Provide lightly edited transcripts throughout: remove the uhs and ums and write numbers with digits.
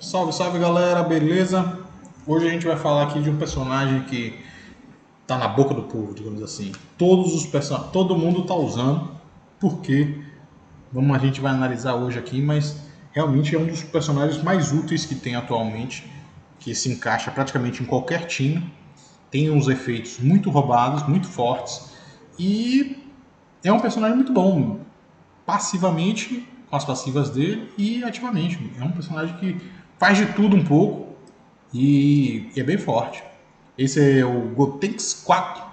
Salve, salve galera, beleza? Hoje a gente vai falar aqui de um personagem que tá na boca do povo, digamos assim. Todo mundo tá usando, porque a gente vai analisar hoje aqui, mas realmente é um dos personagens mais úteis que tem atualmente, que se encaixa praticamente em qualquer time, tem uns efeitos muito roubados, muito fortes e é um personagem muito bom, passivamente com as passivas dele e ativamente. É um personagem que faz de tudo um pouco e é bem forte. Esse é o Gotenks 4.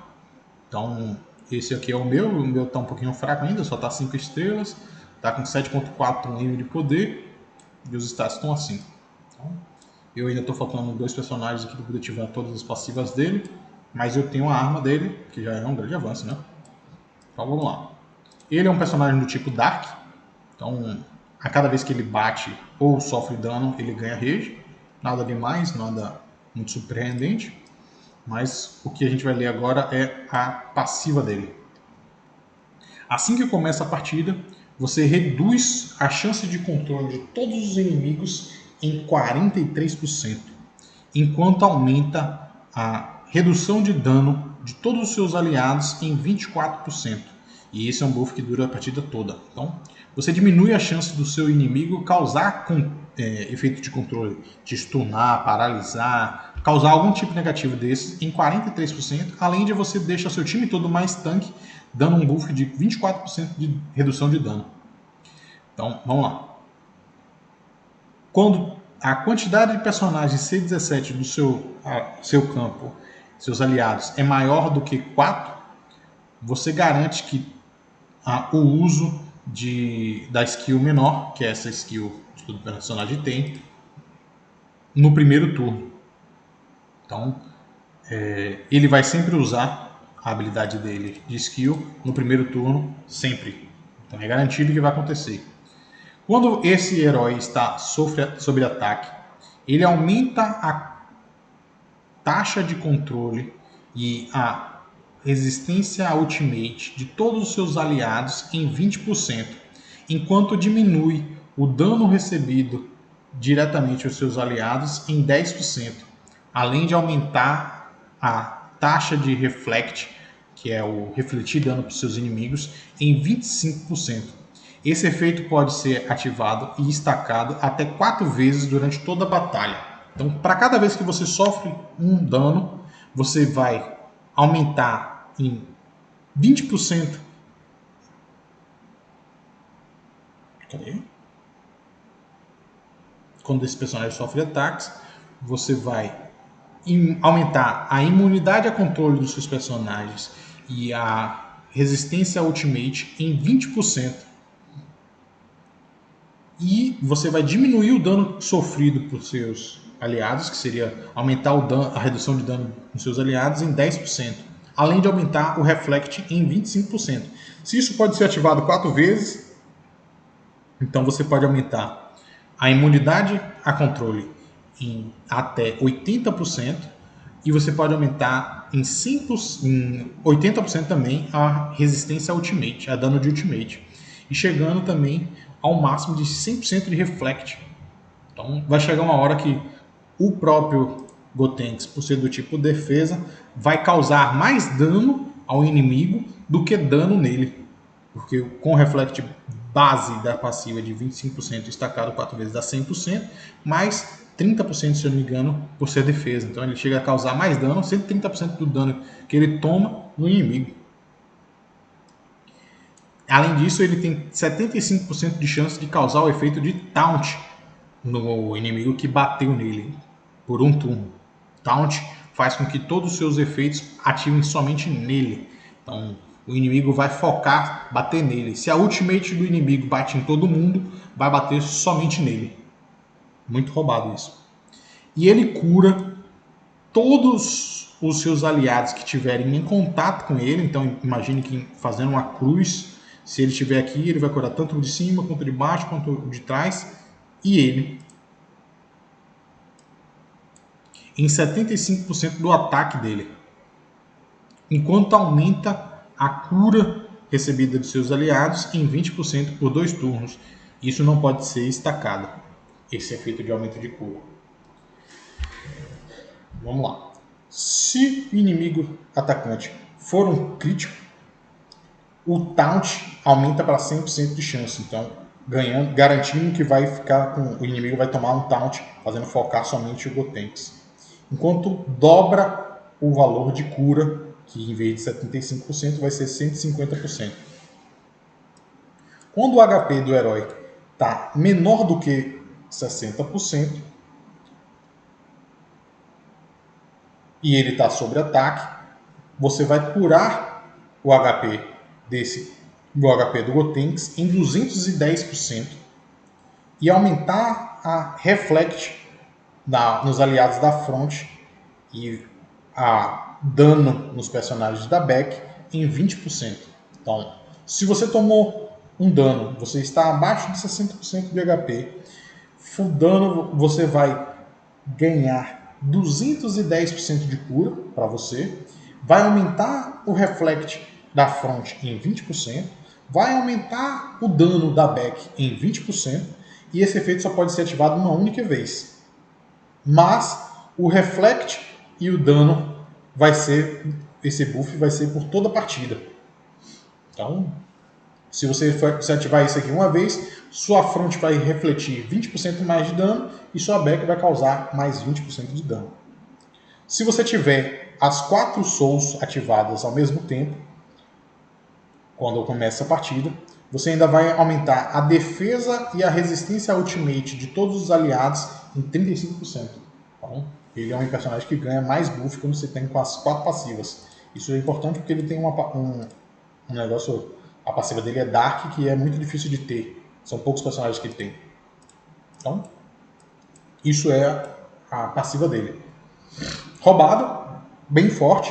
Então, esse aqui é o meu tá um pouquinho fraco ainda, só tá 5 estrelas, tá com 7.4 M de poder e os stats estão assim. Então, eu ainda tô faltando dois personagens aqui para poder ativar todas as passivas dele, mas eu tenho a arma dele, que já é um grande avanço, né? Então vamos lá. Ele é um personagem do tipo Dark, então a cada vez que ele bate ou sofre dano, ele ganha rage. Nada demais, nada muito surpreendente. Mas o que a gente vai ler agora é a passiva dele. Assim que começa a partida, você reduz a chance de controle de todos os inimigos em 43%, enquanto aumenta a redução de dano de todos os seus aliados em 24%. E esse é um buff que dura a partida toda. Então, você diminui a chance do seu inimigo causar efeito de controle, de stunar, paralisar, causar algum tipo negativo desses em 43%, além de você deixar seu time todo mais tanque, dando um buff de 24% de redução de dano. Então, vamos lá. Quando a quantidade de personagens C17 do seu campo, seus aliados, é maior do que 4, você garante que o uso da skill menor, que é essa skill que todo personagem tem, no primeiro turno. Então, ele vai sempre usar a habilidade dele de skill no primeiro turno, sempre. Então é garantido que vai acontecer. Quando esse herói está sob ataque, ele aumenta a taxa de controle e a resistência ultimate de todos os seus aliados em 20%, enquanto diminui o dano recebido diretamente aos seus aliados em 10%, além de aumentar a taxa de reflect, que é o refletir dano para os seus inimigos, em 25%. Esse efeito pode ser ativado e estacado até 4 vezes durante toda a batalha. Então, para cada vez que você sofre um dano, você vai aumentar em 20%. Cadê? Quando esse personagem sofre ataques, você vai aumentar a imunidade a controle dos seus personagens e a resistência ultimate em 20%. E você vai diminuir o dano sofrido por seus aliados, que seria aumentar a redução de dano nos seus aliados em 10%, além de aumentar o reflect em 25%. Se isso pode ser ativado 4 vezes, então você pode aumentar a imunidade a controle em até 80% e você pode aumentar em 80% também a resistência ultimate, a dano de ultimate, e chegando também ao máximo de 100% de reflect. Então vai chegar uma hora que o próprio Gotenks, por ser do tipo defesa, vai causar mais dano ao inimigo do que dano nele. Porque com o reflect base da passiva de 25% estacado 4 vezes dá 100%, mais 30%, se eu não me engano, por ser defesa. Então ele chega a causar mais dano, 130% do dano que ele toma no inimigo. Além disso, ele tem 75% de chance de causar o efeito de taunt no inimigo que bateu nele por um turno. Taunt faz com que todos os seus efeitos ativem somente nele. Então, o inimigo vai focar, bater nele. Se a ultimate do inimigo bate em todo mundo, vai bater somente nele. Muito roubado isso. E ele cura todos os seus aliados que estiverem em contato com ele. Então, imagine que fazendo uma cruz, se ele estiver aqui, ele vai curar tanto o de cima, quanto o de baixo, quanto o de trás. E ele em 75% do ataque dele, enquanto aumenta a cura recebida de seus aliados em 20% por 2 turnos. Isso não pode ser estacado. esse efeito de aumento de cura. Vamos lá. Se o inimigo atacante for um crítico, o taunt aumenta para 100% de chance. Então, garantindo que vai ficar com o inimigo vai tomar um taunt, fazendo focar somente o Gotenks. Enquanto dobra o valor de cura, que em vez de 75% vai ser 150%. Quando o HP do herói está menor do que 60% e ele está sob ataque, você vai curar o HP do Gotenks em 210% e aumentar a Reflect nos aliados da front e a dano nos personagens da back em 20%. Então, se você tomou um dano, você está abaixo de 60% de HP, full dano você vai ganhar 210% de cura para você, vai aumentar o Reflect da front em 20%, vai aumentar o dano da back em 20%, e esse efeito só pode ser ativado uma única vez. Mas o Reflect e o dano esse buff vai ser por toda a partida. Então, se você ativar isso aqui uma vez, sua front vai refletir 20% mais de dano e sua back vai causar mais 20% de dano. Se você tiver as 4 souls ativadas ao mesmo tempo, quando começa a partida, você ainda vai aumentar a defesa e a resistência ultimate de todos os aliados em 35%. Então, ele é um personagem que ganha mais buff quando você tem com as 4 passivas. Isso é importante porque ele tem um negócio... A passiva dele é Dark, que é muito difícil de ter. São poucos personagens que ele tem. Então, isso é a passiva dele. Roubado, bem forte.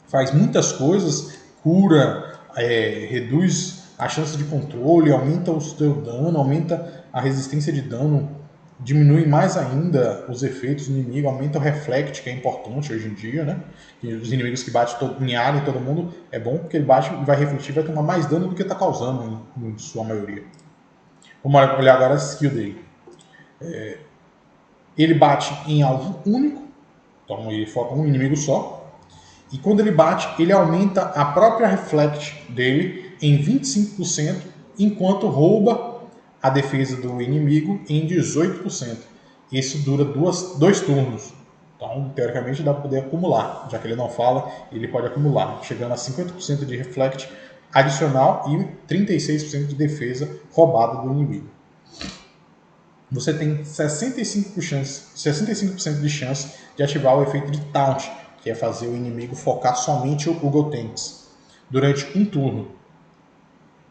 Faz muitas coisas. Cura, reduz a chance de controle, aumenta o seu dano, aumenta a resistência de dano, diminui mais ainda os efeitos do inimigo, aumenta o reflect, que é importante hoje em dia, né? E os inimigos que batem em área em todo mundo é bom porque ele bate e vai refletir, vai tomar mais dano do que está causando em sua maioria. Vamos olhar agora a skill dele. Ele bate em alvo único, então ele foca um inimigo só. E quando ele bate, ele aumenta a própria reflect dele em 25%, enquanto rouba a defesa do inimigo em 18%. Isso dura 2 turnos. Então, teoricamente, dá para poder acumular. Já que ele não fala, ele pode acumular, chegando a 50% de reflect adicional e 36% de defesa roubada do inimigo. Você tem 65% de chance de ativar o efeito de Taunt, que é fazer o inimigo focar somente o Gotenks durante um turno.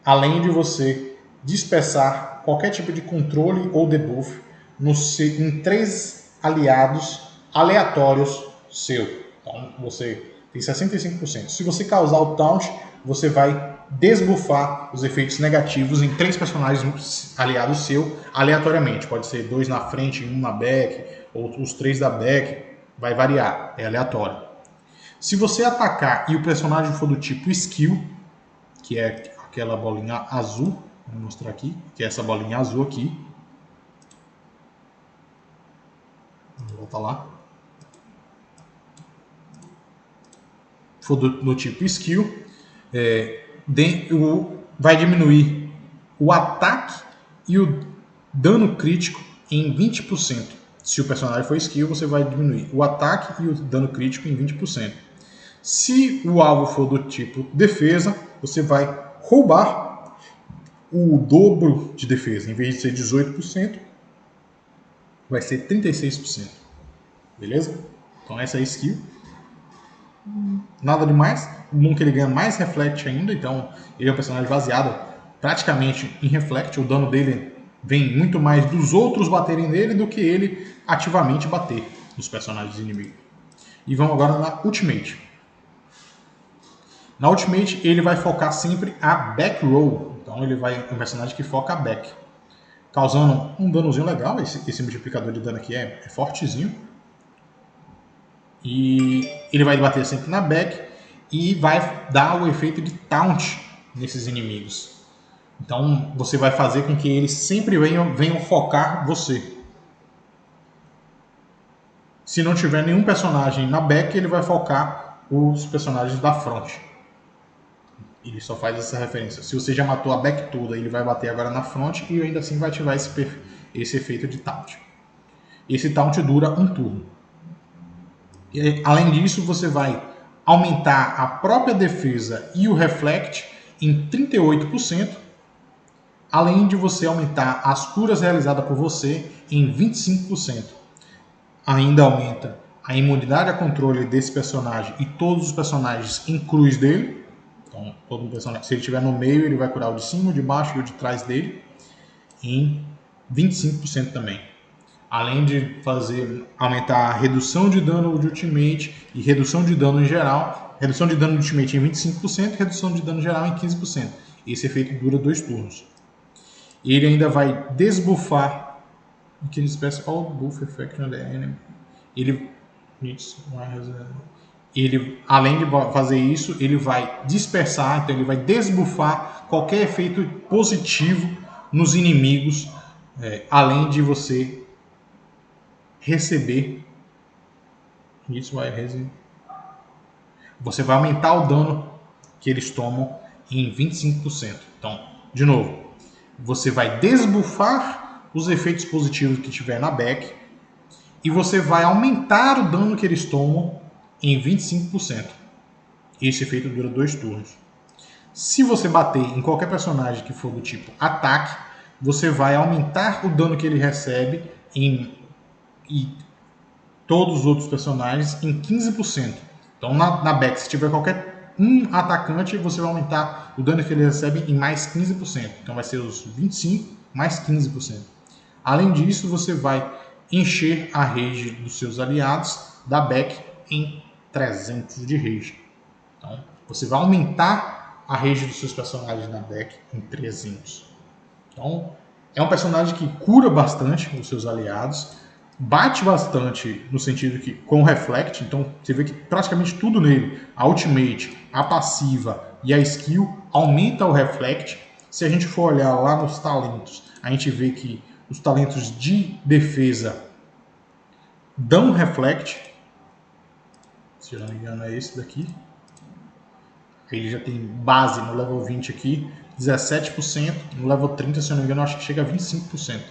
Além de você dispersar qualquer tipo de controle ou debuff em 3 aliados aleatórios seu. Então você tem 65%. Se você causar o Taunt, você vai desbuffar os efeitos negativos em 3 personagens aliados seu aleatoriamente. Pode ser 2 na frente e 1 na back, ou os 3 da back, vai variar, é aleatório. Se você atacar e o personagem for do tipo skill, que é aquela bolinha azul, vou mostrar aqui, que é essa bolinha azul aqui. Vou voltar lá. For do tipo skill, vai diminuir o ataque e o dano crítico em 20%. Se o personagem for skill, você vai diminuir o ataque e o dano crítico em 20%. Se o alvo for do tipo defesa, você vai roubar o dobro de defesa. Em vez de ser 18%, vai ser 36%. Beleza? Então essa é a skill. Nada demais. O bom é que ele ganha mais reflect ainda. Então ele é um personagem baseado praticamente em reflect. O dano dele vem muito mais dos outros baterem nele do que ele ativamente bater nos personagens inimigos. E vamos agora na Ultimate. Na Ultimate ele vai focar sempre a back row. Então ele é um personagem que foca a back, causando um danozinho legal. Esse multiplicador de dano aqui é fortezinho. E ele vai bater sempre na back e vai dar o efeito de taunt nesses inimigos. Então você vai fazer com que eles sempre venham focar você. Se não tiver nenhum personagem na back, ele vai focar os personagens da front. Ele só faz essa referência. Se você já matou a back toda, ele vai bater agora na front e ainda assim vai ativar esse efeito de taunt. Esse taunt dura um turno. E, além disso, você vai aumentar a própria defesa e o reflect em 38%, além de você aumentar as curas realizadas por você em 25%. Ainda aumenta a imunidade a controle desse personagem e todos os personagens em cruz dele. Então, todo personagem, se ele estiver no meio, ele vai curar o de cima, o de baixo e o de trás dele em 25% também. Além de aumentar a redução de dano de ultimate e redução de dano em geral. Redução de dano de ultimate em 25% e redução de dano geral em 15%. Esse efeito dura 2 turnos. Ele ainda vai desbuffar Can express all buff effect on the enemy. Ele, além de fazer isso, ele vai dispersar, então ele vai desbuffar qualquer efeito positivo nos inimigos, além de você receber. Você vai aumentar o dano que eles tomam em 25%. Então, de novo, você vai desbuffar os efeitos positivos que tiver na back e você vai aumentar o dano que eles tomam em 25%. Esse efeito dura 2 turnos. Se você bater em qualquer personagem que for do tipo ataque, você vai aumentar o dano que ele recebe e todos os outros personagens em 15%. Então na back, se tiver qualquer um atacante, você vai aumentar o dano que ele recebe em mais 15%. Então vai ser os 25% mais 15%. Além disso, você vai encher a rage dos seus aliados da back em 300 de rage. Então, você vai aumentar a rage dos seus personagens na back em 300. Então, é um personagem que cura bastante os seus aliados, bate bastante no sentido que com o reflect, então você vê que praticamente tudo nele, a ultimate, a passiva e a skill, aumenta o reflect. Se a gente for olhar lá nos talentos, a gente vê que os talentos de defesa dão reflect. Se eu não me engano é esse daqui. Ele já tem base no level 20 aqui, 17%. No level 30, se eu não me engano, eu acho que chega a 25%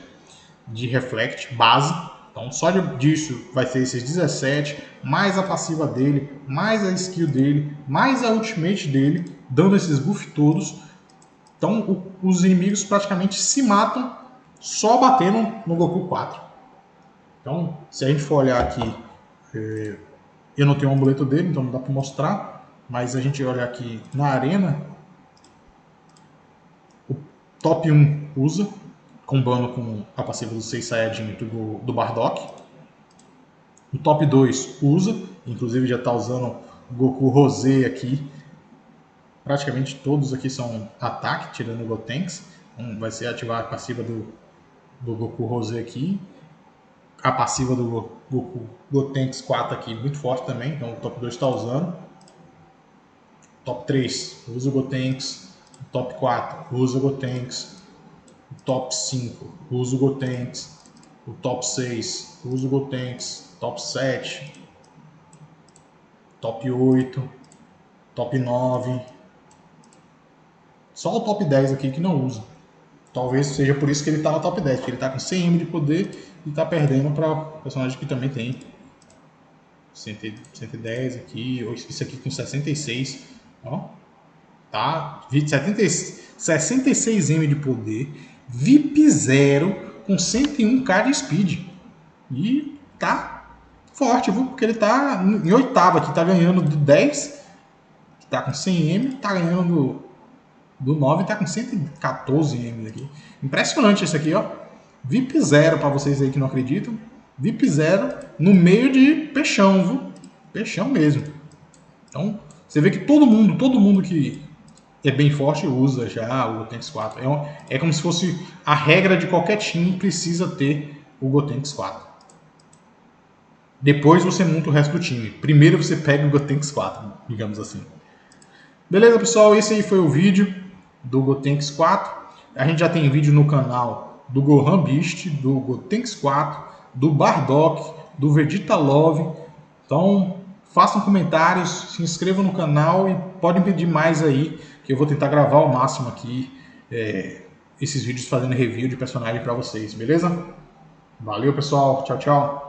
de reflect base. Então só disso vai ter esses 17, mais a passiva dele, mais a skill dele, mais a ultimate dele, dando esses buffs todos. Então os inimigos praticamente se matam só batendo no Goku 4. Então, se a gente for olhar aqui, eu não tenho o amuleto dele, então não dá para mostrar, mas a gente olha aqui na arena, o top 1 usa, combando com a passiva do 6 Saiyajin do Bardock. O top 2 usa, inclusive já está usando o Goku Rosé aqui. Praticamente todos aqui são ataque, tirando o Gotenks. Então vai ser ativar a passiva do Goku Rosé aqui. A passiva do Goku Gotenks 4 aqui, muito forte também, então o top 2 está usando. Top 3 usa o Gotenks. O top 4 usa o Gotenks. O top 5 usa o Gotenks. O top 6 usa o Gotenks. Top 7. Top 8. Top 9. Só o top 10 aqui que não usa. Talvez seja por isso que ele está no top 10, porque ele está com 100 M de poder e está perdendo para personagem que também tem 110 aqui, isso aqui com 66, ó, tá? 66 M de poder, VIP 0 com 101k de speed e tá forte, viu? Porque ele tá em oitavo aqui, tá ganhando do 10, que tá com 100 M, tá ganhando do 9 tá com 114 M aqui. Impressionante esse aqui, ó. VIP 0 para vocês aí que não acreditam. VIP 0 no meio de peixão, viu? Peixão mesmo. Então, você vê que todo mundo que é bem forte usa já o Gotenks 4. É como se fosse a regra de qualquer time precisa ter o Gotenks 4. Depois você monta o resto do time. Primeiro você pega o Gotenks 4, digamos assim. Beleza, pessoal? Esse aí foi o vídeo do Gotenks 4. A gente já tem vídeo no canal do Gohan Beast, do Gotenks 4, do Bardock, do Vegeta Love. Então, façam comentários, se inscrevam no canal e podem pedir mais aí, que eu vou tentar gravar ao máximo aqui esses vídeos fazendo review de personagem para vocês, beleza? Valeu, pessoal. Tchau, tchau.